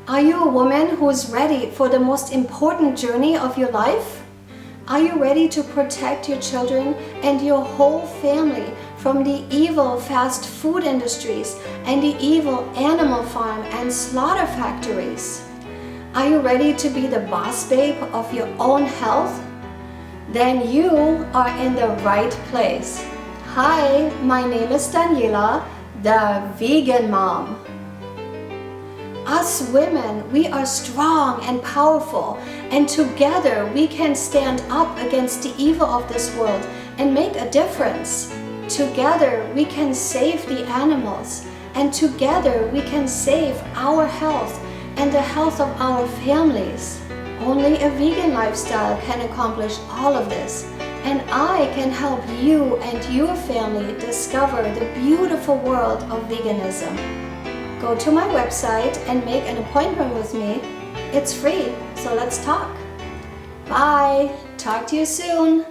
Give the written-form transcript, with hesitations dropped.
Are you a woman who's ready for the most important journey of your life? Are you ready to protect your children and your whole family from the evil fast food industries and the evil animal farm and slaughter factories? Are you ready to be the boss babe of your own health? Then you are in the right place. Hi, my name is Daniela, the vegan mom. Us women, we are strong and powerful, and together we can stand up against the evil of this world and make a difference. Together we can save the animals, and together we can save our health and the health of our families. Only a vegan lifestyle can accomplish all of this, and I can help you and your family discover the beautiful world of veganism. Go to my website and make an appointment with me. It's free, so let's talk. Bye. Talk to you soon.